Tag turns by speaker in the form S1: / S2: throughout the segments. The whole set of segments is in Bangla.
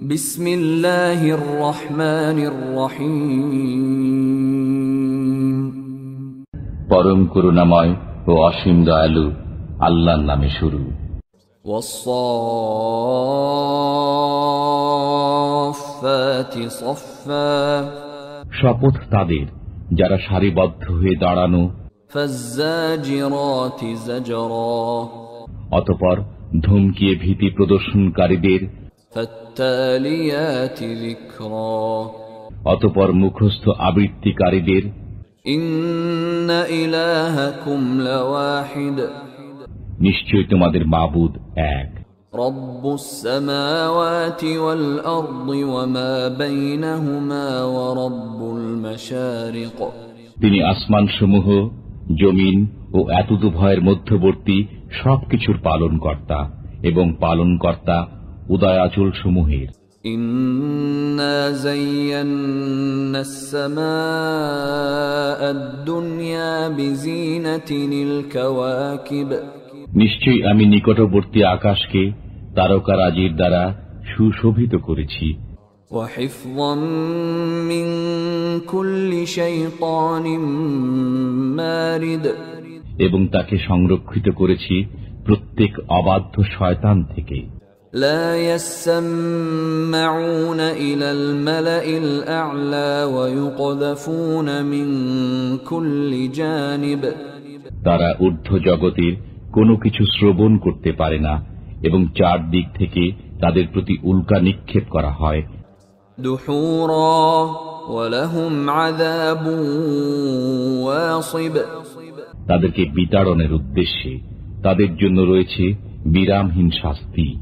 S1: বিসমিল্লাহির রহমানির রহিম।
S2: পরম করুণাময় ও অসীম দয়ালু আল্লাহর নামে শুরু।
S1: ওয়াস-সাফফাতি সাফফা।
S2: শপথ তাদের যারা সারিবদ্ধ হয়ে দাঁড়ানো।
S1: ফাজ্জাজিরাতি জাজরা।
S2: অতঃপর ধমকিয়ে ভীতি প্রদর্শনকারীদের।
S1: ফাত্তালিয়াতি যিকরা।
S2: অতঃপর মুখস্থ আবৃত্তিকারীদের।
S1: ইন্না ইলাহাকুম লাওয়াহিদ।
S2: নিশ্চয় তোমাদের মাবুদ এক।
S1: রব্বুস সামাওয়াতি ওয়াল আরদি ওয়া মা বাইনাহুমা ওয়া রব্বুল মাশারিক।
S2: তিনি আসমানসমূহ, জমিন ও এতদুভয়ের মধ্যবর্তী সবকিছুর পালনকর্তা এবং পালনকর্তা উদয়াচল সমূহের।
S1: ইন্না যায়্যানাস সামাআদ দুনিয়া বিজিনাতিনিল কাওয়াকিব।
S2: নিশ্চয়ই আমি নিকটবর্তী আকাশকে তারকারাজির দ্বারা সুশোভিত করেছি।
S1: ওয়া হিফযাম মিন কুল্লি শাইতানিম মারিদ।
S2: এবং তাকে সংরক্ষিত করেছি প্রত্যেক অবাধ্য শয়তান থেকে।
S1: লা ইয়াসমাউনা ইলাল মালাইল আ'লা ওয়া ইউকযাফুনা মিন কুল্লি জানিব।
S2: তারা ঊর্ধ্ব জগতের কোনো কিছু শ্রবণ করতে পারে না এবং চারদিক থেকে তাদের প্রতি উল্কা নিক্ষেপ করা হয়।
S1: দুহুরা ওয়া লাহুম আযাবুন ওয়াসিব।
S2: তাদেরকে বিতাড়নের উদ্দেশ্যে তাদের জন্য রয়েছে বিরামহীন শাস্তি।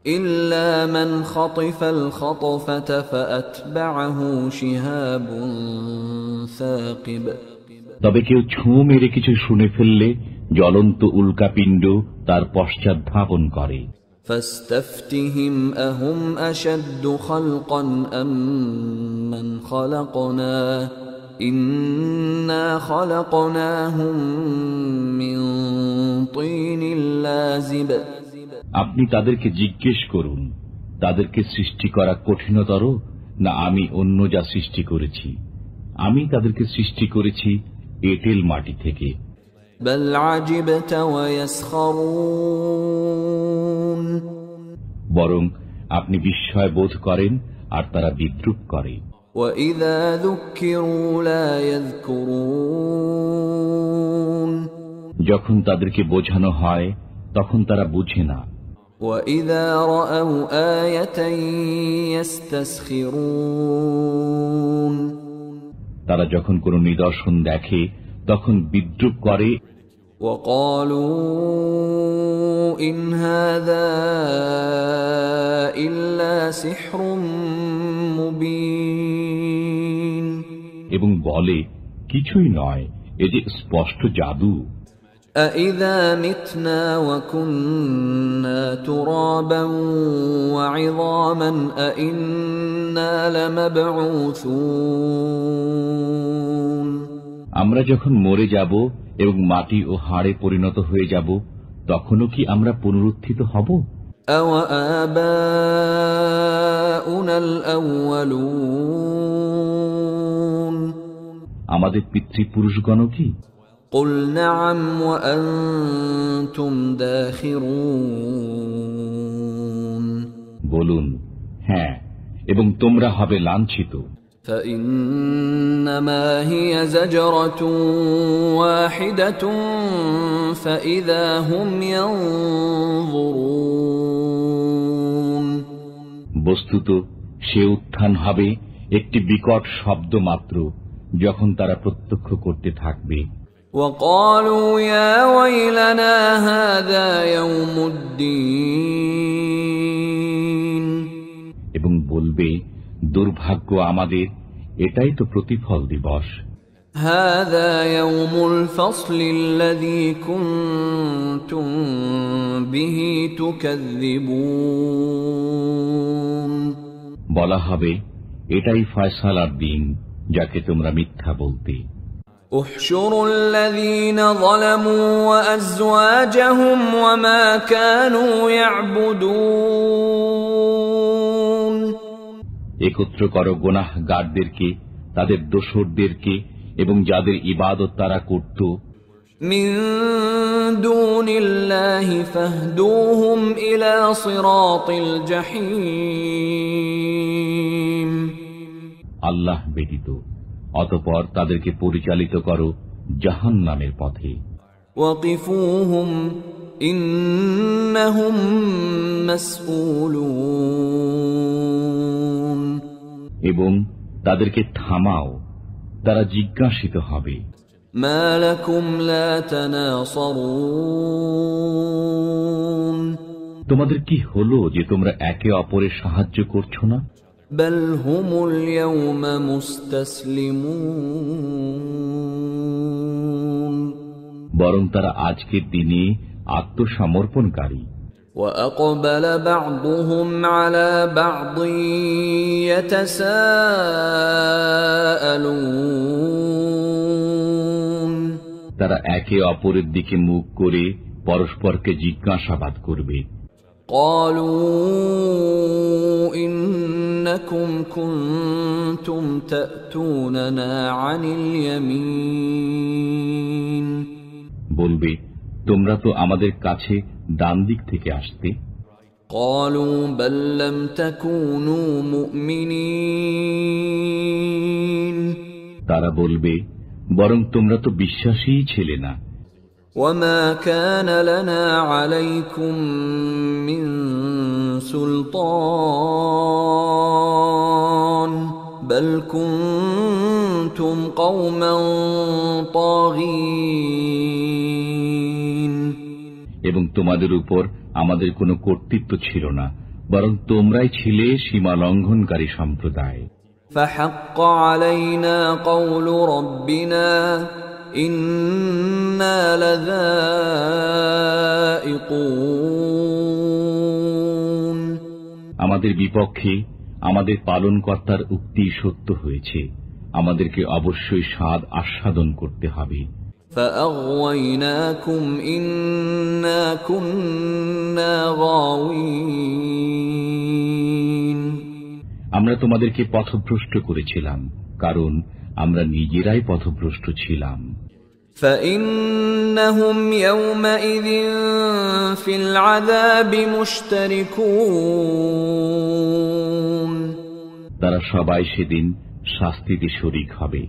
S1: ইল্লা মান খাতিফাল খাতফাতা ফাআতবা'হু শিহাবুন সাকিব।
S2: তবে কেউ ছুঁ মেরে কিছু শুনে ফেললে জ্বলন্ত উল্কাপিণ্ড তার পশ্চাৎ ধাপন করে।
S1: ফাস্তাফতিহিম আহুম আশাদ্দু খালকান আম মান খালাকনা ইন্না খালাকনাহুম মিন তিনিল লাযিব।
S2: আপনি তাদেরকে জিজ্ঞেস করুন, তাদেরকে সৃষ্টি করা কঠিনতর না আমি অন্য যা সৃষ্টি করেছি? আমি তাদেরকে সৃষ্টি করেছি এঁটেল মাটি থেকে।
S1: বাল আজিবতা ওয়া ইয়াসখারুন।
S2: বরং আপনি বিস্ময় বোধ করেন আর তারা বিদ্রূপ করে।
S1: ওয়া ইযা যুক্কিরু লা ইয়াযকুরুন।
S2: যখন তাদেরকে বোঝানো হয় তখন তারা বুঝে না।
S1: ওয়া ইযা রাআউ আয়াতান ইস্তাসখিরুন।
S2: তারা যখন কোনো নিদর্শন দেখে তখন বিদ্রূপ করে।
S1: ওয়াকালু ইন হাযা ইল্লা সিহরুম মুবিন।
S2: এবং বলে, কিছুই নয়, এ যে স্পষ্ট জাদু।
S1: আইযা মিতনা ওয়া কুন্না তুরাবান ওয়া ইযামান আইন্না লামাবউসুন।
S2: আমরা যখন মরে যাব এবং মাটি ও হাড়ে পরিণত হয়ে যাব, তখনও কি আমরা পুনরুত্থিত হব?
S1: আওয়া আবাউনাল আউয়ালুন।
S2: আমাদের পিতৃপুরুষগণ কি?
S1: কুল না'আম ওয়া আনতুম দাখিরুন।
S2: বলুন, হ্যাঁ, এবং তোমরা হবে লাঞ্ছিত।
S1: فإنما هي زجرة واحدة فإذا هم ينظرون।
S2: বস্তুত সে উত্থান হবে একটি বিকট শব্দ মাত্র, যখন তারা প্রত্যক্ষ করতে থাকবে।
S1: وقالوا يا ويلنا هذا يوم الدين।
S2: এবং বলবে, দুর্ভাগ্য আমাদের, এটাই তো প্রতিফল দিবস।
S1: هذا يوم الفصل الذي كنتم به تكذبون।
S2: বলা হবে, এটাই ফয়সালার দিন, যাকে তোমরা মিথ্যা বলতে।
S1: احشروا الذين ظلموا وأزواجهم وما كانوا يعبدون।
S2: একত্র করো গুনাহগারদেরকে, তাদের দোসরদেরকে এবং যাদের ইবাদত তারা করত
S1: মিন দুনিল্লাহি ফাহদুহুম ইলা সিরাতিল জাহিম,
S2: আল্লাহ ব্যতীত, অতঃপর তাদেরকে পরিচালিত করো জাহান্নামের পথে।
S1: ওয়াকিফুহুম ইন্নাহুম মাসউলুন,
S2: এবং তাদেরকে থামাও, তারা জিজ্ঞাসিত হবে।
S1: মা লাকুম লা তানাসারুন,
S2: তোমাদের কি হলো যে তোমরা একে অপরের সাহায্য করছো না?
S1: বাল হুমুল ইয়াওমা মুস্তাসলিমুন,
S2: বরং তারা আজকের দিনে আত্মসমর্পণকারী।
S1: وأقبل بعضهم على بعض يتساءلون,
S2: তারা একে অপরের দিকে মুখ করে পরস্পরকে জিজ্ঞাসাবাদ করবে।
S1: قالوا إنكم كنتم تأتوننا عن اليمين,
S2: বলবে, তোমরা তো আমাদের কাছে ডান দিক থেকে আসতে।
S1: قالوا بل لم تكونوا مؤمنين,
S2: তারা বলবে, বরং তোমরা তো বিশ্বাসীই ছিলে না।
S1: وما كان لنا عليكم من سلطان بل كنتم قوما طاغين,
S2: এবং তোমাদের উপর আমাদের কোনো কর্তৃত্ব ছিল না, বরং তোমরাই ছিলে সীমা লঙ্ঘনকারী সম্প্রদায়।
S1: فحق علينا قول ربنا إنا لذائقون,
S2: আমাদের বিপক্ষে আমাদের পালনকর্তার উক্তি সত্য হয়েছে, আমাদেরকে অবশ্যই স্বাদ আস্বাদন করতে হবে।
S1: فأغويناكم إنا كنا غاوين,
S2: আমরা তোমাদেরকে পথভ্রষ্ট করেছিলাম, কারণ আমরা নিজেরাই পথভ্রষ্ট ছিলাম।
S1: فإنهم يومئذ في العذاب مشتركون,
S2: তারা সবাই সেদিন শাস্তিতে শরীক হবে।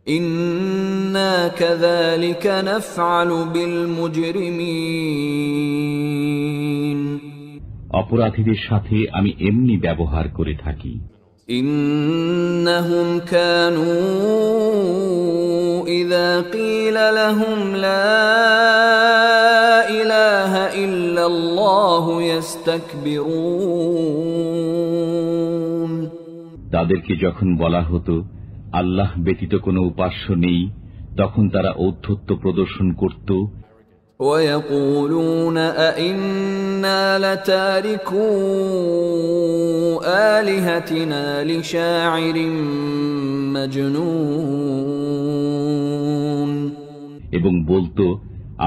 S1: إنا كذلك نفعل بالمجرمين,
S2: অপরাধীদের সাথে আমি এমনি ব্যবহার করে থাকি।
S1: إنهم كانوا إذا قيل لهم لا إله إلا الله يستكبرون, তাদেরকে
S2: যখন বলা হতো আল্লাহ ব্যতীত কোনো উপাস্য নেই, তখন তারা ঔদ্ধত্য প্রদর্শন করত।
S1: ويقولون أئنا لتاركو آلهتنا لشاعر مجنون,
S2: এবং বলতো,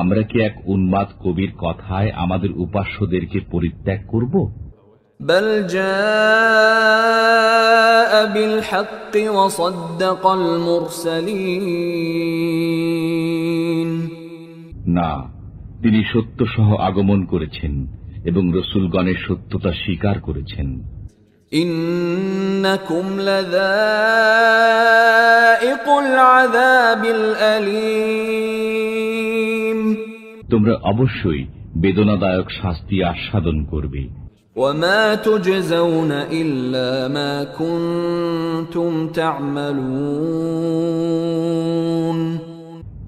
S2: আমরা কি এক উন্মাদ কবির কথায় আমাদের উপাস্যদেরকে পরিত্যাগ করব?
S1: بل جاء بالحق وصدق المرسلين,
S2: না, তিনি সত্য সহ আগমন করেছেন এবং রসূলগণের সত্যতা স্বীকার করেছেন।
S1: إنكم لذائقul আযাবিল আলীম,
S2: তোমরা অবশ্যই বেদনাদায়ক শাস্তি আস্বাদন করবে।
S1: وما تجزون إلا ما كنتم تعملون,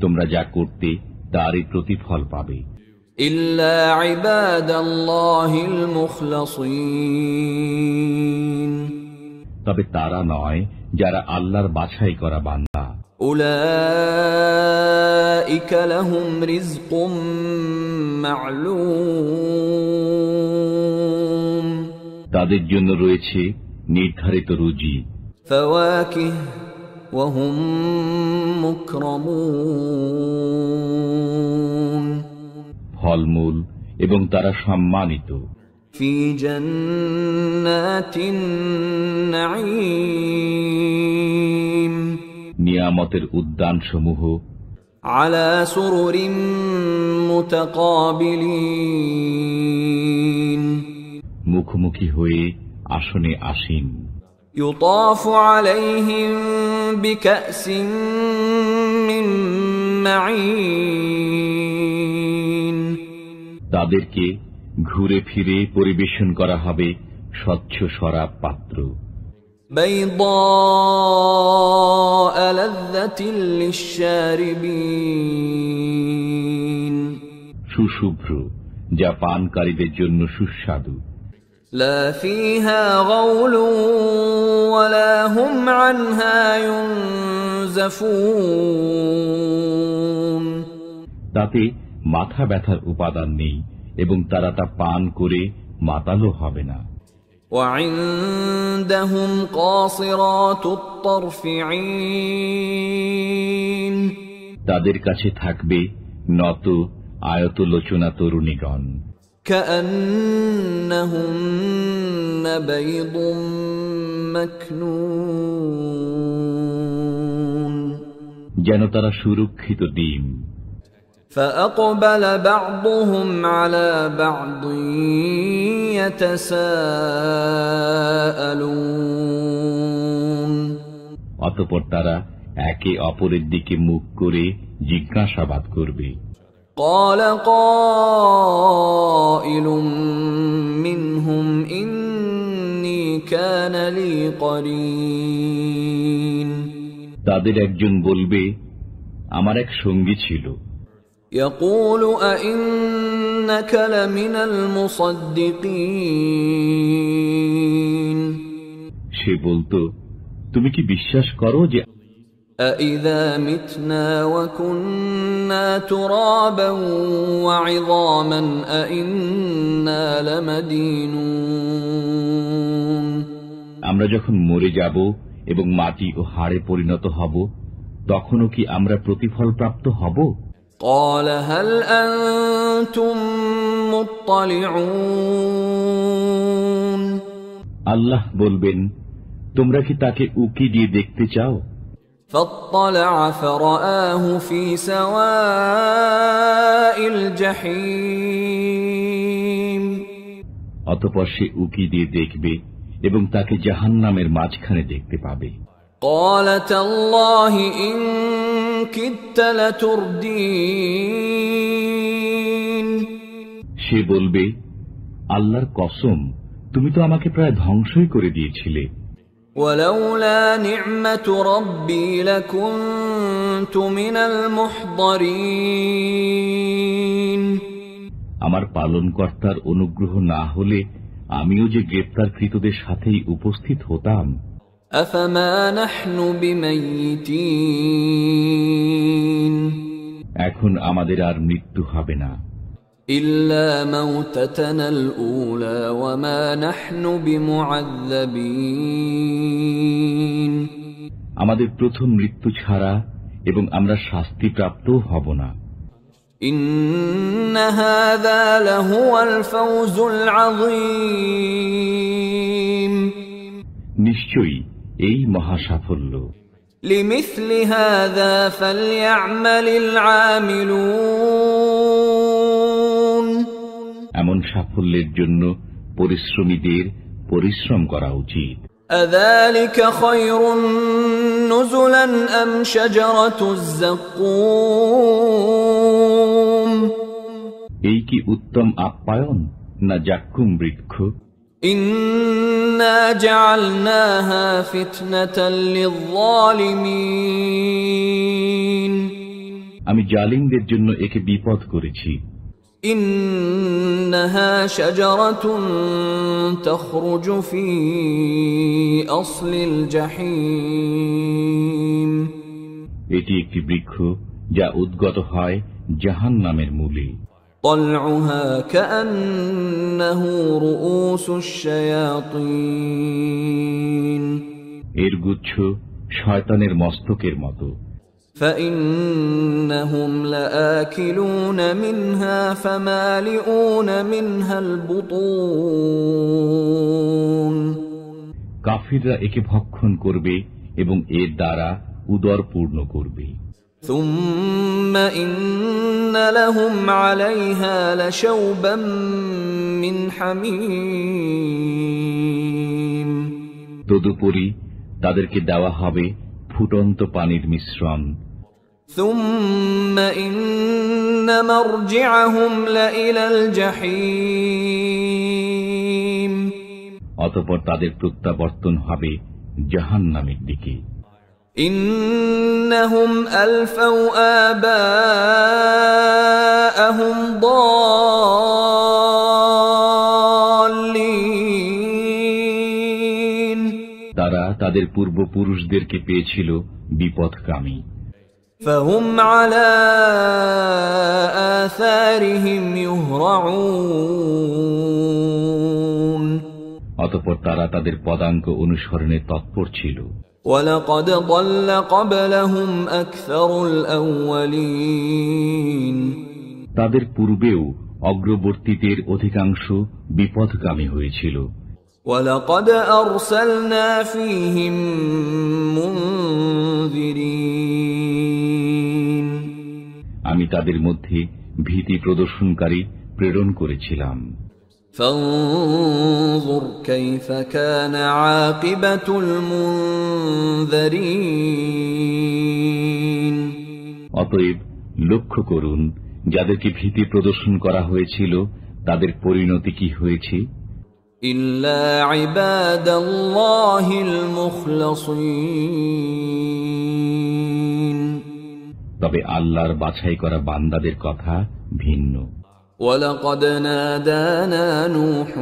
S2: তোমরা যা করতে তারই প্রতিফল পাবে।
S1: إلا عباد الله المخلصين,
S2: তবে তারা নয় যারা আল্লাহর বাছাই করা বান্দা।
S1: أولئك لهم رزق معلوم,
S2: তাদের জন্য রয়েছে নির্ধারিত রুজি।
S1: فواكه وهم مكرمون,
S2: ফলমূল এবং তারা সম্মানিত।
S1: في جنات النعيم
S2: নিয়ামতের উদ্যানসমূহ
S1: على سرر متقابلين
S2: মুখোমুখি হয়ে আসনে আসীন
S1: يطاف عليهم بكأس من معين
S2: তাদেরকে ঘুরে ফিরে পরিবেশন করা হবে স্বচ্ছ শরাব পাত্র
S1: بيضاء لذة للشاربين
S2: সুশুভ্র যা পানকারীদের জন্য সুস্বাদু
S1: لا فيها غول ولا هم عنها ينزفون
S2: তাতে মাথা ব্যথার উপাদান নেই এবং তারা তা পান করে মাতালো হবে না
S1: وعندهم قاصرات الطرف عين
S2: তাদের কাছে থাকবে নত আয়তলোচনা তরুণীগণ
S1: كأنهن بيض مكنون
S2: যেন তারা সুরক্ষিত ডিম
S1: فأقبل بعضهم على بعض يتساءلون
S2: অতঃপর তারা একে অপরের দিকে মুখ করে জিজ্ঞাসাবাদ করবে
S1: قال قائل منهم إني كان لي قرين
S2: তাদের একজন বলবে আমার এক সঙ্গী ছিল
S1: يقول أئنك لمن المصدقين
S2: সে বলতো তুমি কি বিশ্বাস করো যে
S1: أإذا متنا وكنا ترابا وعظاما أإنا لمدينون
S2: আমরা যখন মরে যাব এবং মাটি ও হাড়ে পরিণত হব তখনও কি আমরা প্রতিফল প্রাপ্ত হব
S1: قال هل أنتم مطلعون
S2: আল্লাহ বলবেন তোমরা কি তাকে উকি দিয়ে দেখতে চাও
S1: فاطلع فرآه في سواء الجحيم
S2: অতঃপর সে উকি দিয়ে দেখবে এবং তাকে জাহান্নামের মাঝখানে দেখতে পাবে
S1: قال تالله إن كدت لتردين
S2: সে বলবে আল্লাহর কসম তুমি তো আমাকে প্রায় ধ্বংসই করে দিয়েছিলে
S1: ولولا نعمة ربي لكنت من المحضرين
S2: আমার পালনকর্তার অনুগ্রহ না হলে আমিও যে গ্রেপ্তারকৃতদের সাথেই উপস্থিত হতাম
S1: أفما نحن بميتين
S2: এখন আমাদের আর মৃত্যু হবে না
S1: إلا موتتنا الأولى وما نحن بمعذبين
S2: আমাদের প্রথম মৃত্যু ছাড়া এবং আমরা শাস্তিপ্রাপ্তও হব না
S1: إن هذا لهو الفوز العظيم
S2: নিশ্চয়ই এই মহা সাফল্য
S1: لمثل هذا فليعمل العاملون
S2: এমন সাফল্যের জন্য পরিশ্রমীদের পরিশ্রম করা উচিত
S1: أذلك خير نزلا أم شجرة الزقوم
S2: এই কি উত্তম আপ্যায়ন না জাক্কুম বৃক্ষ
S1: إنا جعلناها فتنة للظالمين
S2: আমি জালিমদের জন্য একে বিপদ করেছি
S1: إنها شجرة تخرج في أصل الجحيم
S2: এটি একটি বৃক্ষ যা উদ্গত হয় জাহান্নামের মূলে
S1: طلعها كأنه رؤوس الشياطين
S2: এর গুচ্ছ শয়তানের মস্তকের মতো
S1: فإنهم لآكلون منها فمالئون منها البطون
S2: কাফিররা একে ভক্ষণ করবে এবং এর দ্বারা উদর পূর্ণ করবে।
S1: ثم إن لهم عليها لشوبا من حميم
S2: তদুপরি তাদেরকে দেওয়া হবে ফুটন্ত পানির মিশ্রণ।
S1: ثم إن مرجعهم لإلى الجحيم
S2: অতঃপর তাদের প্রত্যাবর্তন হবে জাহান্নামের দিকে।
S1: إنهم ألفوا آباءهم ضالين
S2: তারা তাদের পূর্বপুরুষদেরকে পেয়েছিল বিপথগামী।
S1: فهم على آثارهم يهرعون
S2: অতঃপর তারা তাদের পদাঙ্ক অনুসরণে তৎপর ছিল।
S1: وَلَقَدْ ضَلَّ قَبْلَهُمْ أَكْثَرُ الْأَوَّلِينَ
S2: তাদের পূর্বেও অগ্রবর্তীদের অধিকাংশ বিপথগামী হয়েছিল।
S1: وَلَقَدْ أَرْسَلْنَا فِيهِمْ مُنذِرِينَ
S2: আমি তাদের মধ্যে ভীতি প্রদর্শনকারী প্রেরণ করেছিলাম।
S1: فانظر كيف كان عاقبة المنذرين
S2: অতএব লক্ষ্য করুন যাদেরকে ভীতি প্রদর্শন করা হয়েছিল তাদের পরিণতি কি হয়েছে।
S1: إلا عباد الله المخلصين
S2: তবে আল্লাহর বাছাই করা বান্দাদের কথা ভিন্ন।
S1: وَلَقَدْ نَادَانَا نُوحٌ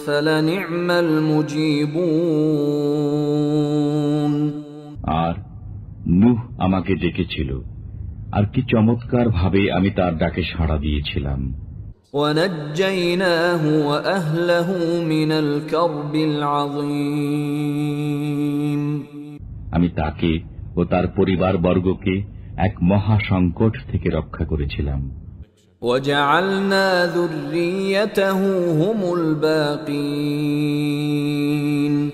S1: فَلَنِعْمَ الْمُجِيبُونَ
S2: আর নূহ আমাকে ডেকেছিল, আর কি চমৎকার ভাবে আমি তার ডাকে সাড়া দিয়েছিলাম।
S1: وَنَجَّيْنَاهُ وَأَهْلَهُ مِنَ الْكَرْبِ الْعَظِيمِ
S2: আমি তাকে ও তার পরিবারবর্গকে এক মহা সংকট থেকে রক্ষা করেছিলাম।
S1: وَجَعَلْنَا ذُرِّيَّتَهُ هُمُ الْبَاقِينَ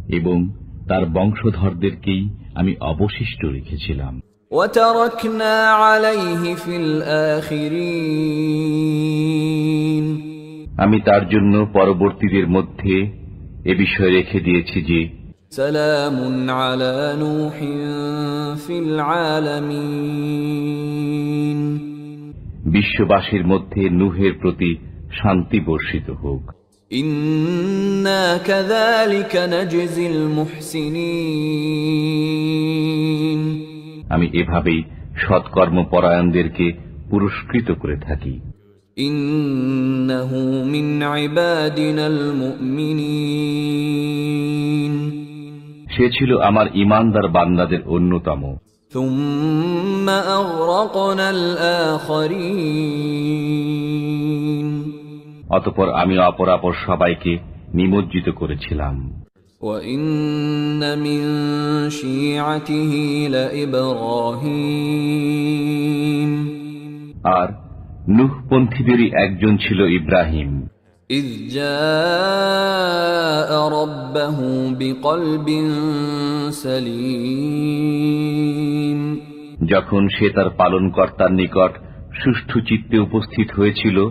S2: এবং তার বংশধরদেরকেই আমি অবশিষ্ট রেখেছিলাম।
S1: وَتَرَكْنَا عَلَيْهِ فِي الْآخِرِينَ
S2: আমি তার জন্য পরবর্তীদের মধ্যে এ বিষয় রেখে দিয়েছি যে
S1: سَلَامٌ عَلَى نُوحٍ فِي الْعَالَمِينَ
S2: বিশ্ববাসীর মধ্যে নূহের প্রতি শান্তি বর্ষিত হোক।
S1: إِنَّا كَذَلِكَ نَجْزِي الْمُحْسِنِينَ
S2: আমি এভাবেই সৎকর্মপরায়ণদেরকে পুরস্কৃত করে থাকি।
S1: إِنَّهُ مِنْ عِبَادِنَا الْمُؤْمِنِينَ
S2: সে ছিল আমার ঈমানদার বান্দাদের অন্যতম।
S1: ثُمَّ أَغْرَقْنَا الْآخَرِينَ
S2: অতঃপর আমি অপরাপর সবাইকে নিমজ্জিত করেছিলাম।
S1: وَإِنَّ مِن شِيعَتِهِ لَإِبْرَاهِيمَ
S2: আর নূহপন্থীদেরই একজন ছিল ইব্রাহিম।
S1: إِذْ جَاءَ رَبَّهُ بِقَلْبٍ سَلِيمٍ
S2: যখন সে তার পালনকর্তার নিকট সুষ্ঠু চিত্তে উপস্থিত হয়েছিল।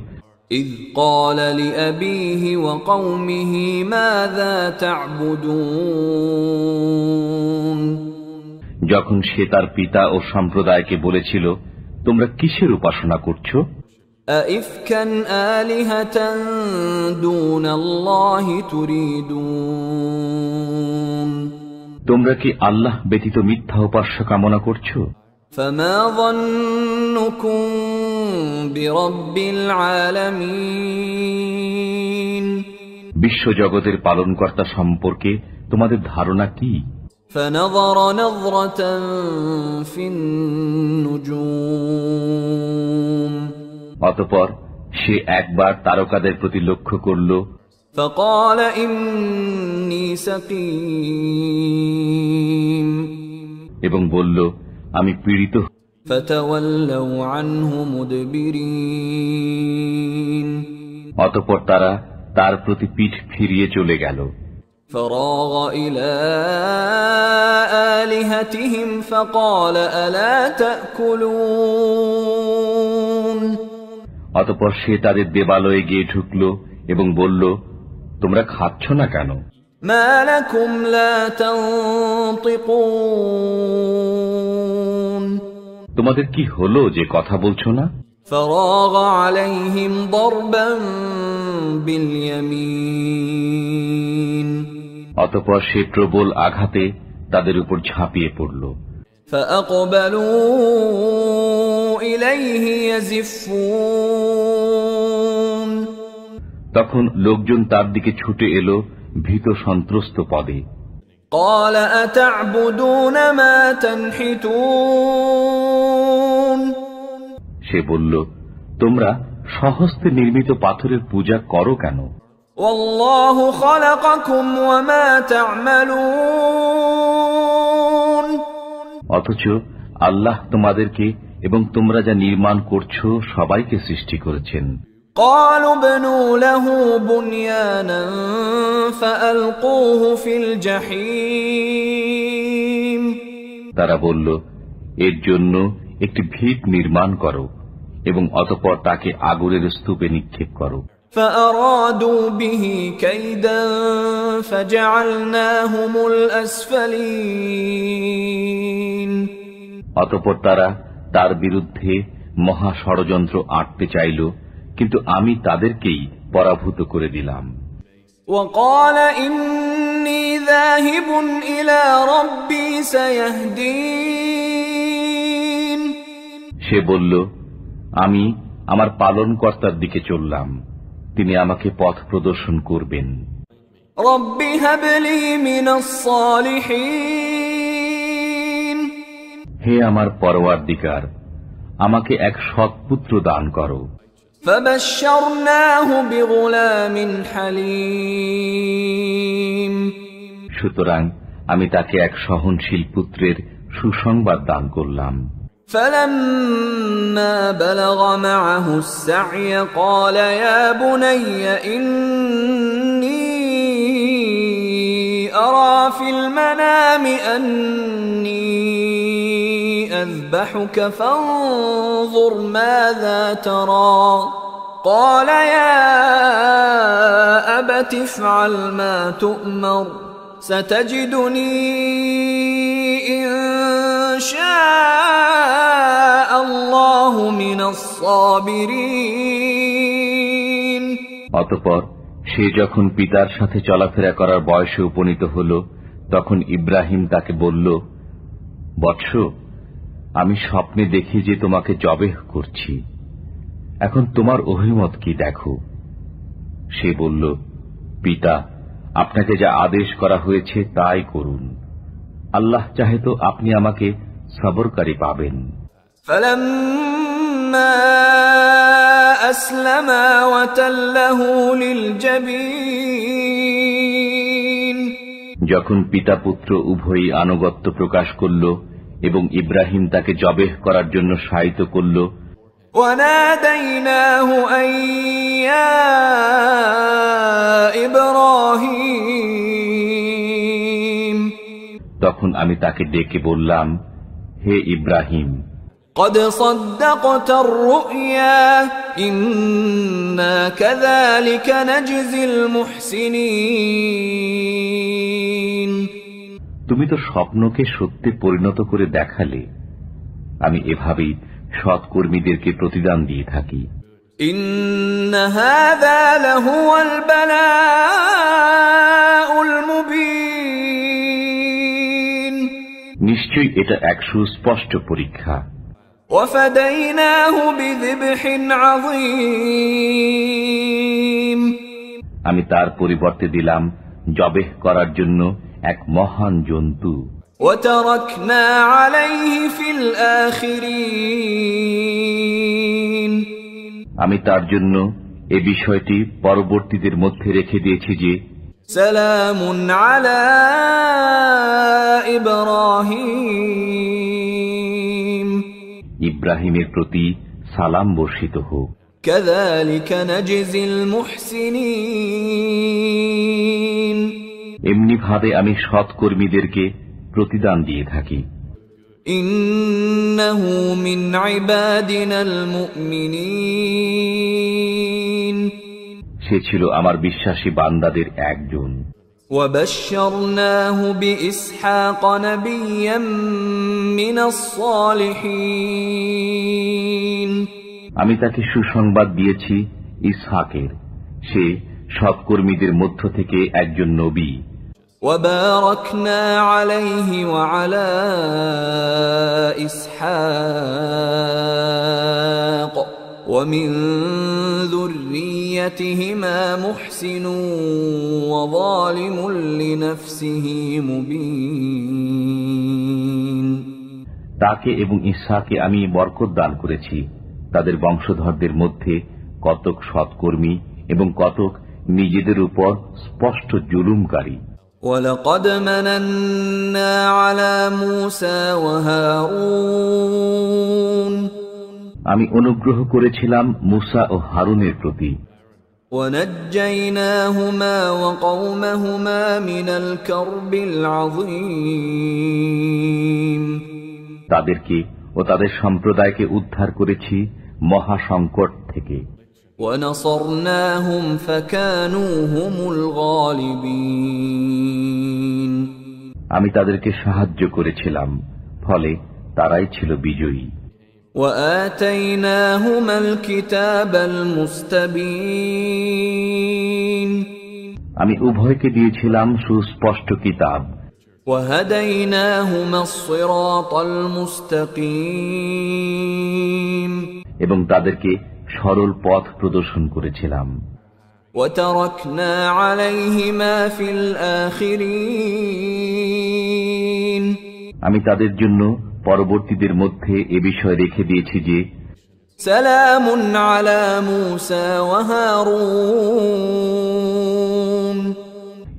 S1: إِذْ قَالَ لِأَبِيهِ وَقَوْمِهِ مَاذَا تَعْبُدُونَ
S2: যখন সে তার পিতা ও সম্প্রদায়কে বলেছিল, তোমরা কিসের উপাসনা করছো?
S1: أَئِفْكًا آلِهَةً دُونَ اللَّهِ تُرِيدُونَ
S2: তোমরা কি আল্লাহ ব্যতীত মিথ্যা উপাস্য কামনা করছো?
S1: فَمَا ظَنُّكُمْ بِرَبِّ الْعَالَمِينَ
S2: বিশ্বজগতের পালনকর্তা সম্পর্কে তোমাদের ধারণা কি?
S1: فَنَظَرَ نَظْرَةً فِي النُّجُومِ
S2: অতঃপর সে একবার তারকাদের প্রতি লক্ষ্য করল।
S1: فَقَالَ إِنِّي سَقِيمٌ
S2: এবং বলল, আমি পীড়িত।
S1: فتولوا عنه مدبرين
S2: অতঃপর তারা তার প্রতি পিঠ ফিরিয়ে চলে গেল।
S1: فراغ إلى آلهتهم فقال ألا تأكلون
S2: অতঃপর সে তাদের দেবালয়ে গিয়ে ঢুকল এবং বলল, তোমরা খাচ্ছ না কেন?
S1: ما لكم لا تنطقون
S2: তোমাদের কি হলো যে কথা বলছো না?
S1: فراغ عليهم ضربا باليمين
S2: অতঃপর সে প্রবল আঘাতে তাদের উপর ঝাঁপিয়ে পড়ল।
S1: فأقبلوا إليه يزفون
S2: তখন লোকজন তার দিকে ছুটে এলো ভীত সন্ত্রস্ত পদে।
S1: قال أتعبدون ما تنحتون
S2: সে বলল, তোমরা স্বহস্তে নির্মিত পাথরের পূজা করো কেন?
S1: والله خلقكم وما تعملون
S2: অথচ আল্লাহ তোমাদেরকে এবং তোমরা যা নির্মাণ করছো সবাইকে সৃষ্টি করেছেন।
S1: قالوا ابنوا له بنيانا فألقوه في الجحيم
S2: তারা বলল, এর জন্য একটি ভিত নির্মাণ করো এবং অতঃপর তাকে আগুনের স্তূপে নিক্ষেপ করো।
S1: فأرادوا به كيدا فجعلناهم الأسفلين
S2: অতঃপর তারা তার বিরুদ্ধে মহা ষড়যন্ত্র আঁটতে চাইল, কিন্তু আমি তাদেরকেই পরাভূত করে দিলাম।
S1: وقال إني ذاهب إلى ربي سيهدين
S2: সে বলল, আমি আমার পালনকর্তার দিকে চললাম, তিনি আমাকে পথ প্রদর্শন করবেন।
S1: رب هب لي من الصالحين
S2: হে আমার পরওয়ারদিগার, আমাকে এক সৎপুত্র দান করো।
S1: فبشرناه بغلام حليم
S2: সুতরাং আমি তাকে এক সহনশীল পুত্রের সুসংবাদ দান করলাম।
S1: فلما بلغ معه السعي قال يا بني إني أرى في المنام أني أذبحك فانظر ماذا ترى قال يا أبت افعل ما تؤمر ستجدني إن شاء الله من الصابرين
S2: অতঃপর সে যখন পিতার সাথে চলাফেরা করার বয়সে উপনীত হল, তখন ইব্রাহিম তাকে বলল, বৎস, আমি স্বপ্নে দেখি যে তোমাকে জবেহ করছি, এখন তোমার অভিমত কি দেখো। সে বলল, পিতা, আপনাকে যা আদেশ করা হয়েছে তাই করুন, আল্লাহ চাহে তো আপনি আমাকে সবরকারী পাবেন।
S1: فلما أسلما وتله للجبين
S2: যখন পিতা পুত্র উভয়ই আনুগত্য প্রকাশ করল এবং ইব্রাহিম তাকে জবেহ করার জন্য শায়িত করল,
S1: وناديناه أن يا إبراهيم
S2: তখন আমি তাকে ডেকে বললাম, হে ইব্রাহিম,
S1: قد صدقت الرؤيا إنا كذلك نجزي المحسنين
S2: তুমি তো স্বপ্নকে সত্যে পরিণত করে দেখালে, আমি এভাবেই সৎকর্মীদেরকে প্রতিদান দিয়ে থাকি।
S1: إن هذا لهو البلاء المبين
S2: নিশ্চয়ই এটা এক সুস্পষ্ট পরীক্ষা।
S1: وفديناه بذبح عظيم
S2: আমি তার পরিবর্তে দিলাম জবেহ করার জন্য এক মহান জন্তু।
S1: وتركنا عليه في الآخرين
S2: আমি তার জন্য এ বিষয়টি পরবর্তীদের মধ্যে রেখে দিয়েছি যে,
S1: سلام على إبراهيم
S2: ইব্রাহিমের প্রতি সালাম বর্ষিত হোক।
S1: كذلك نجزي المحسنين
S2: এমনি ভাবে আমি সৎকর্মীদেরকে প্রতিদান দিয়ে থাকি।
S1: إنه من عبادنا المؤمنين
S2: সে ছিল আমার বিশ্বাসী বান্দাদের একজন।
S1: وبشرناه بإسحاق نبيا من الصالحين
S2: আমি তাকে সুসংবাদ দিয়েছি ইসহাকের, সে সৎকর্মীদের মধ্য থেকে একজন নবী।
S1: وباركنا عليه وعلى إسحاق ومن ذريتهما محسن وظالم لنفسه مبين
S2: তাকে এবং ইসহাকে আমি বরকত দান করেছি, তাদের বংশধরদের মধ্যে কতক সৎকর্মী এবং কতক নিজেদের উপর স্পষ্ট জুলুমকারী।
S1: وَلَقَدْ مَنَنَّا عَلَى مُوسَى وَهَارُونَ
S2: আমি অনুগ্রহ করেছিলাম মুসা ও হারুনের প্রতি।
S1: وَنَجَّيْنَاهُمَا وَقَوْمَهُمَا مِنَ الْكَرْبِ الْعَظِيمِ
S2: তাদেরকে ও তাদের সম্প্রদায়কে উদ্ধার করেছি মহা সংকট থেকে।
S1: وَنَصَرْنَاهُمْ فَكَانُوا هُمُ الْغَالِبِينَ
S2: আমি তাদেরকে সাহায্য করেছিলাম, ফলে তারাই ছিল বিজয়ী।
S1: وَآتَيْنَاهُمَا الْكِتَابَ الْمُسْتَبِينَ
S2: আমি উভয়কে দিয়েছিলাম সুস্পষ্ট কিতাব।
S1: وَهَدَيْنَاهُمَا الصِّرَاطَ الْمُسْتَقِيمَ
S2: এবং তাদেরকে সরল পথ প্রদর্শন করেছিলাম।
S1: وَتَرَكْنَا عَلَيْهِمَا فِي الْآخِرِينَ
S2: আমি তাদের জন্য পরবর্তীদের মধ্যে এ বিষয় রেখে দিয়েছি যে
S1: سَلَامٌ عَلَى مُوسَى وَهَارُونَ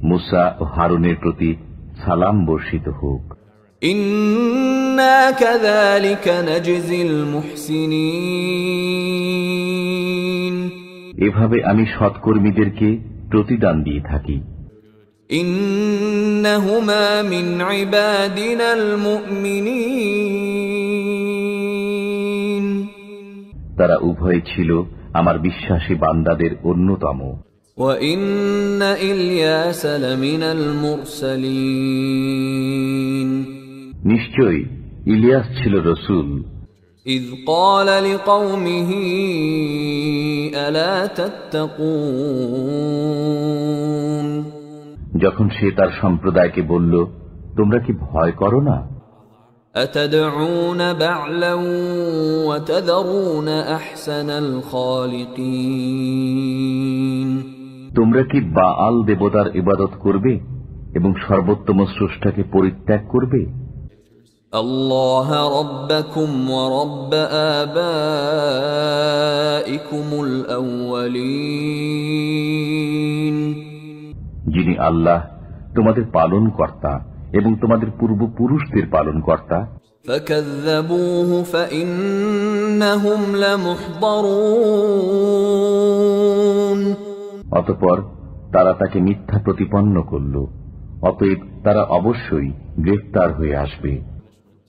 S2: মুসা ও হারুনের প্রতি সালাম বর্ষিত হোক।
S1: إِنَّا كَذَلِكَ نَجْزِي الْمُحْسِنِينَ
S2: এভাবে আমি সৎকর্মীদেরকে প্রতিদান দিয়ে থাকি।
S1: إِنَّهُمَا مِنْ عِبَادِنَا الْمُؤْمِنِينَ
S2: তারা উভয় ছিল আমার বিশ্বাসী বান্দাদের অন্যতম।
S1: وَإِنَّ إِلْيَاسَ لَمِنَ الْمُرْسَلِينَ
S2: নিশ্চয়ই ইলিয়াস ছিল রসূল।
S1: إِذْ قَالَ لِقَوْمِهِ أَلَا تَتَّقُونَ
S2: যখন সে তার সম্প্রদায়কে বলল, তোমরা কি ভয় করো না?
S1: أَتَدْعُونَ بَعْلًا وَتَذَرُونَ أَحْسَنَ الْخَالِقِينَ
S2: তোমরা কি বাআল দেবতার ইবাদত করবে এবং সর্বোত্তম স্রষ্টাকে পরিত্যাগ করবে?
S1: الله ربكم ورب آبائكم الأولين
S2: যিনি আল্লাহ তোমাদের পালন কর্তা এবং তোমাদের পূর্বপুরুষদের পালন কর্তা।
S1: فكذبوه فإنهم لمحضرون
S2: অতঃপর তারা তাকে মিথ্যা প্রতিপন্ন করল, অতএব তারা অবশ্যই গ্রেফতার হয়ে আসবে।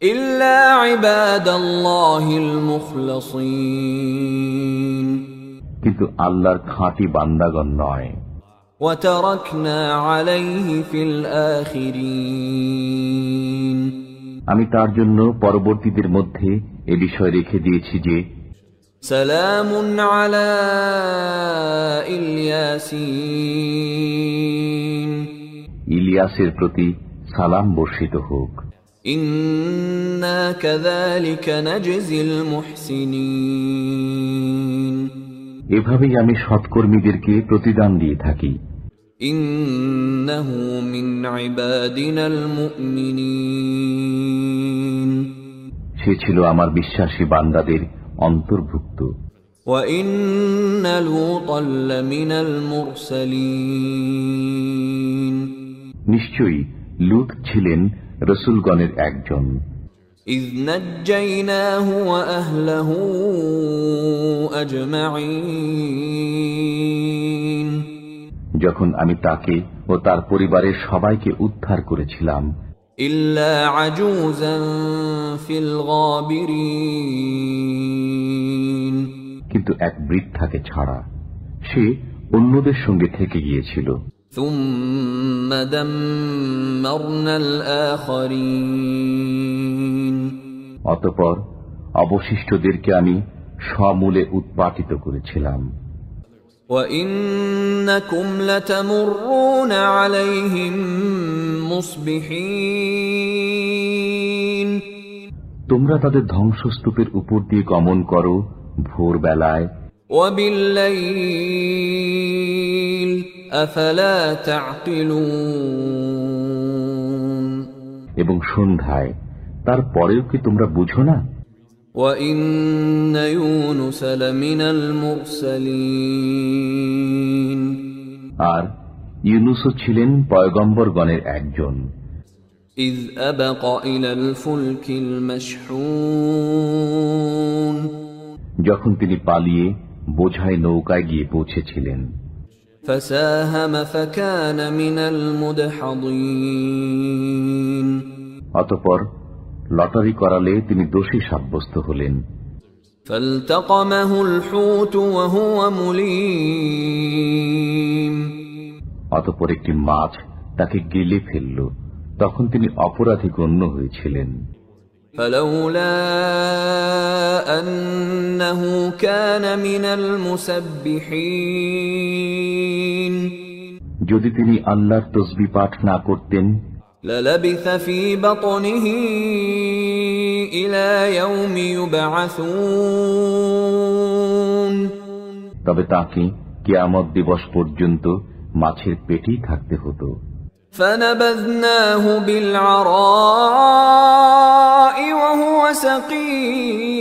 S1: إلا عباد الله المخلصين
S2: কিন্তু আল্লাহর খাঁটি বান্দাগণ নয়।
S1: وتركنا عليه في الآخرين
S2: আমি তার জন্য পরবর্তীদের মধ্যে এ বিষয় রেখে দিয়েছি যে
S1: سلام على الياسين
S2: ইলিয়াসের প্রতি সালাম বর্ষিত হোক।
S1: إنا كذلك نجزي المحسنين
S2: এভাবেই আমি সৎকর্মীদেরকে প্রতিদান দিয়ে থাকি।
S1: إنه من عبادنا المؤمنين
S2: সে ছিল আমার বিশ্বাসী বান্দাদের অন্তর্ভুক্ত।
S1: وإن لوطا لمن المرسلين
S2: নিশ্চয়ই লূত ছিলেন রসূলগণের একজন।
S1: إذ نجيناه وأهله أجمعين
S2: যখন আমি তাকে ও তার পরিবারের সবাইকে উদ্ধার করেছিলাম,
S1: إلا عجوزا في الغابرين
S2: কিন্তু এক বৃদ্ধাকে ছাড়া, সে অন্যদের সঙ্গে থেকে গিয়েছিল।
S1: ثم دمرنا الآخرين
S2: অতঃপর অবশিষ্টদেরকে আমি সমূলে উৎপাটিত করেছিলাম।
S1: وَإِنَّكُمْ لَتَمُرُّونَ عَلَيْهِمْ مُصْبِحِينَ
S2: তোমরা তাদের ধ্বংসস্তূপের উপর দিয়ে গমন করো ভোরবেলায়,
S1: وَبِاللَّيْلِ أَفَلَا تَعْقِلُونَ
S2: এবং সন্ধ্যায়, তারপরেও কি তোমরা বুঝো না?
S1: وَإِنَّ يُونُسَ لَمِنَ الْمُرْسَلِينَ
S2: আর ইউনুসও ছিলেন পয়গম্বরগণের একজন।
S1: إِذْ أَبَقَ إِلَى الْفُلْكِ الْمَشْحُونِ
S2: যখন তিনি পালিয়ে বোঝাই নৌকায় গিয়ে পৌঁছেছিলেন।
S1: فَسَاهَمَ فَكَانَ مِنَ الْمُدْحَضِينَ
S2: অতঃপর লটারি করালে তিনি দোষী সাব্যস্ত হলেন।
S1: فَالْتَقَمَهُ الْحُوتُ وَهُوَ مُلِيمٌ
S2: অতঃপর একটি মাছ তাকে গিলে ফেলল, তখন তিনি অপরাধী গণ্য হয়েছিলেন।
S1: فَلَوْلَا أَنَّهُ كَانَ مِنَ الْمُسَبِّحِينَ
S2: যদি তিনি আল্লাহর তসবিহ পাঠ না করতেন,
S1: لَلَبِثَ فِي بَطْنِهِ إِلَى يَوْمِ يُبْعَثُونَ
S2: তবে তাকে কিয়ামত দিবস পর্যন্ত মাছের পেটেই থাকতে হতো।
S1: فَنَبَذْنَاهُ بِالْعَرَاءِ وَهُوَ سَقِيمٌ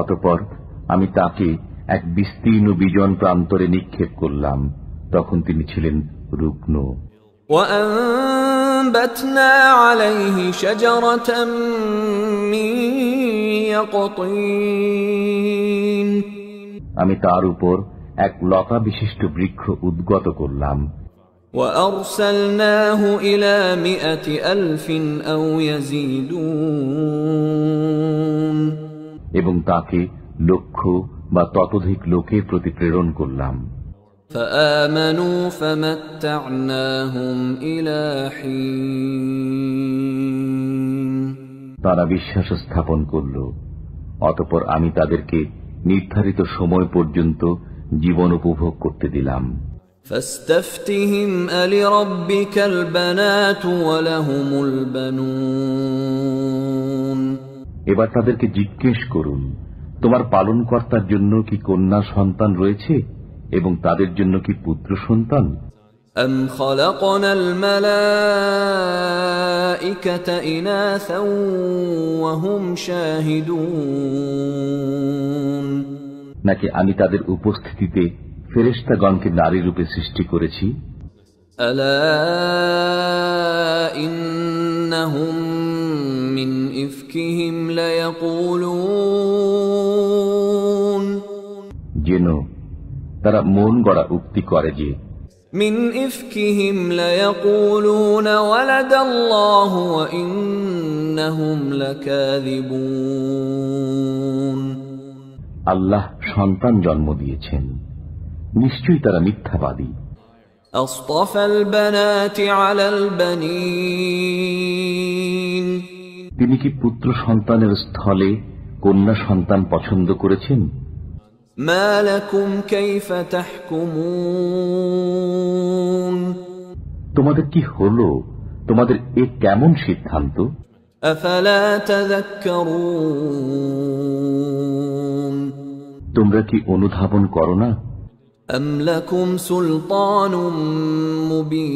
S2: অতঃপর আমি তাকে এক বিস্তীর্ণ বিজন প্রান্তরে নিক্ষেপ করলাম, তখন তিনি ছিলেন রুগ্ন।
S1: وَأَنبَتْنَا عَلَيْهِ شَجَرَةً مِّن يَقْطِينٍ
S2: আমি তার উপর এক লতা বিশিষ্ট বৃক্ষ উদ্গত করলাম।
S1: وَأَرْسَلْنَاهُ إِلَى 100,000 أَوْ يَزِيدُونَ
S2: এবং তাকে লক্ষ বা ততোধিক লোকের প্রতি প্রেরণ করলাম।
S1: فآمنوا فمتعناهم إلى حين
S2: তারা বিশ্বাস স্থাপন করল, অতঃপর আমি তাদেরকে নির্ধারিত সময় পর্যন্ত জীবন উপভোগ করতে দিলাম।
S1: فاستفتهم ألربك البنات ولهم البنون
S2: এবার তাদেরকে জিজ্ঞেস করুন, তোমার পালনকর্তার জন্য কি কন্যা সন্তান রয়েছে এবং তাদের জন্য কি পুত্র সন্তান?
S1: أم خلقنا الملائكة إناثا وهم شاهدون
S2: নাকি আমি তাদের উপস্থিতিতে ফেরেশতাগণকে নারী রূপে সৃষ্টি করেছি?
S1: ألا إنهم من إفكهم ليقولون
S2: যেন তারা মন গড়া উক্তি করে যে
S1: من إفكهم ليقولون ولد الله وإنهم لكاذبون
S2: আল্লাহ সন্তান জন্ম দিয়েছেন, নিশ্চয়ই তারা মিথ্যাবাদী।
S1: أصطفى البنات على البنين
S2: তিনি কি পুত্র সন্তানের স্থলে কন্যা সন্তান পছন্দ করেছেন?
S1: ما لكم كيف تحكمون
S2: তোমাদের কি হলো? তোমাদের এ কেমন সিদ্ধান্ত?
S1: أفلا تذكرون
S2: তোমরা কি অনুধাবন করো না?
S1: أم لكم سلطان مبين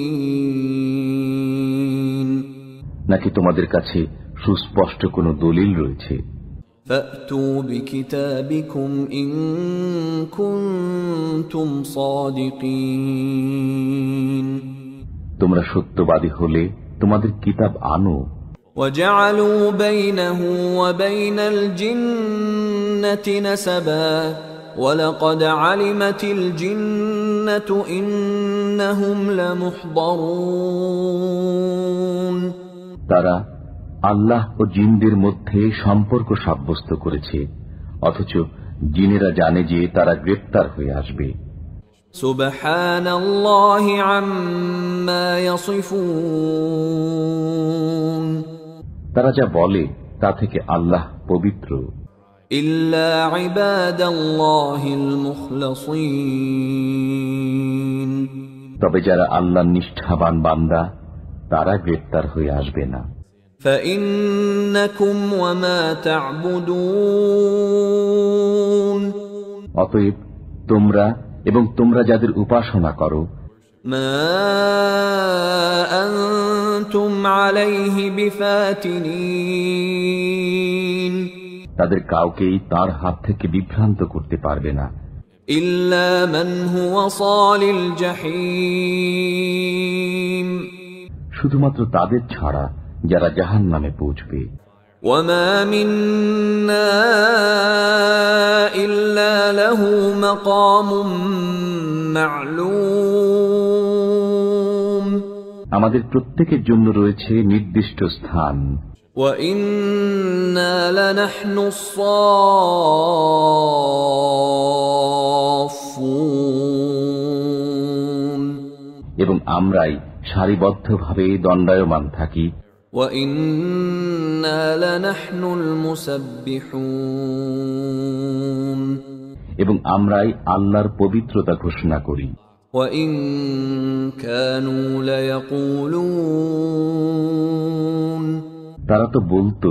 S2: নাকি তোমাদের কাছে সুস্পষ্ট কোনো দলিল রয়েছে?
S1: فأتوا بكتابكم إن كنتم صادقين
S2: তোমরা সত্যবাদী হলে তোমাদের কিতাব আনো।
S1: وجعلوا بينه وبين الجنة نسبا ولقد علمت الجنة إنهم لمحضرون
S2: তারা আল্লাহ ও জিনদের মধ্যে সম্পর্ক সাব্যস্ত করেছে, অথচ জিনেরা জানে যে তারা গ্রেপ্তার হয়ে আসবে।
S1: সুবহানাল্লাহি আম্মা ইয়াসিফুন,
S2: তারা যা বলে তা থেকে আল্লাহ পবিত্র।
S1: ইল্লা ইবাদাল্লাহিল মুখলাসিন,
S2: তবে যারা আল্লাহর নিষ্ঠাবান বান্দা তারা গ্রেপ্তার হয়ে আসবে না।
S1: فإنكم وما تعبدون,
S2: অতএব তোমরা এবং তোমরা যাদের উপাসনা করো,
S1: ما أنتم عليه بفاتنين,
S2: তাদের কাউকেই তার হাত থেকে বিভ্রান্ত করতে পারবে না,
S1: إلا من هو صال الجحيم,
S2: শুধুমাত্র তাদের ছাড়া যারা জাহান্নামে পৌঁছবে।
S1: وما منا إلا له مقام معلوم,
S2: আমাদের প্রত্যেকের জন্য রয়েছে নির্দিষ্ট স্থান।
S1: وإنا لنحن الصافون,
S2: এবং আমরাই সারিবদ্ধভাবে দণ্ডায়মান থাকি।
S1: وإنا لنحن المسبحون,
S2: এবং আমরাই আল্লাহর পবিত্রতা ঘোষণা করি।
S1: وإن كانوا ليقولون,
S2: তারা তো বলতো,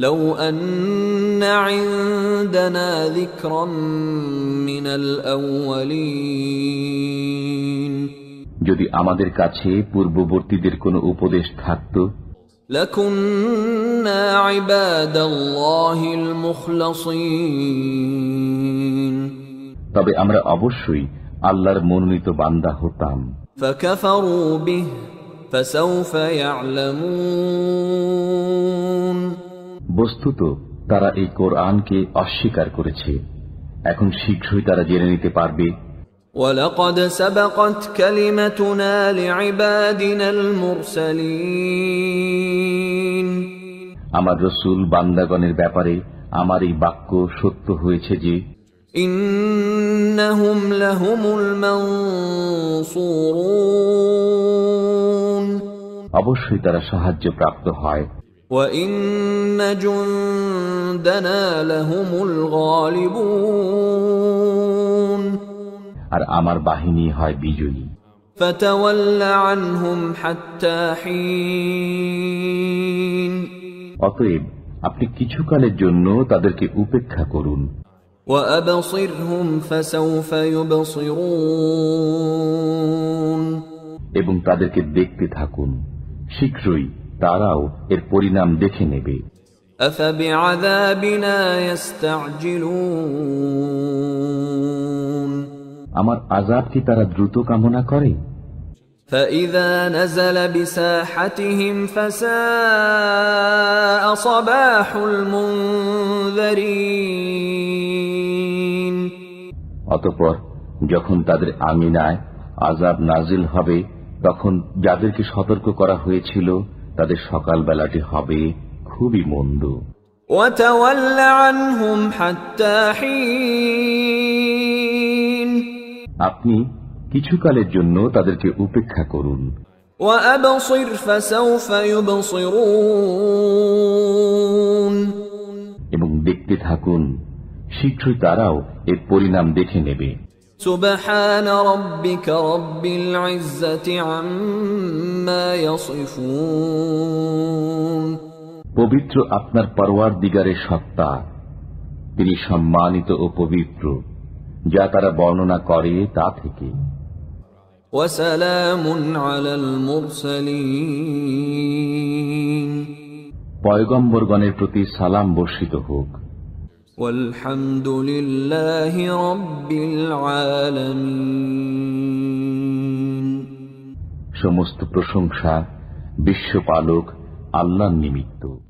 S1: لو أن عندنا ذكرا من الأولين,
S2: যদি আমাদের কাছে পূর্ববর্তীদের কোনো উপদেশ থাকত,
S1: لكنا عباد الله المخلصين,
S2: তবে আমরা অবশ্যই আল্লাহর মনোনীত বান্দা হতাম।
S1: فكفروا به فسوف يعلمون,
S2: বস্তুত তারা এই কোরআনকে অস্বীকার করেছে, এখন শীঘ্রই তারা জেনে নিতে পারবে।
S1: ولقد سبقت كلمتنا لعبادنا المرسلين,
S2: আমার রসূল বান্দাগণের ব্যাপারে আমার এই বাক্য সত্য হয়েছে যে
S1: إنهم لهم المنصورون,
S2: অবশ্যই তারা সাহায্য প্রাপ্ত হয়।
S1: وإن جندنا لهم الغالبون,
S2: আর আমার বাহিনী হয় বিজয়ী।
S1: فتول عنهم حتى حين,
S2: অতএব আপনি কিছুকালের জন্য তাদেরকে উপেক্ষা করুন।
S1: وأبصرهم فسوف يبصرون,
S2: এবং তাদেরকে দেখতে থাকুন, শীঘ্রই তারাও এর পরিণাম দেখে নেবে।
S1: أفبعذابنا يستعجلون,
S2: আমার আযাব কি তারা দ্রুত কামনা করে?
S1: فإذا نزل بساحتهم فساء صباح المنذرين,
S2: অতঃপর যখন তাদের আমিনায় আযাব নাজিল হবে, তখন যাদেরকে সতর্ক করা হয়েছিল তাদের সকালবেলাটি হবে খুবই মন্দ।
S1: وتول عنهم حتى حين,
S2: আপনি কিছুকালের জন্য তাদেরকে উপেক্ষা করুন।
S1: وأبصر فسوف يبصرون,
S2: এবং দেখতে থাকুন, শীঘ্রই তারাও এর পরিণাম দেখে নেবে।
S1: سبحان ربك رب العزة عما يصفون,
S2: পবিত্র আপনার পরওয়ারদিগারের সত্তা, তিনি সম্মানিত ও পবিত্র যা তারা বর্ণনা করে তা থেকে।
S1: وسلام على المرسلين,
S2: পয়গম্বরগণের প্রতি সালাম বর্ষিত হোক।
S1: والحمد لله رب العالمين,
S2: সমস্ত প্রশংসা বিশ্বপালক আল্লাহর নিমিত্ত।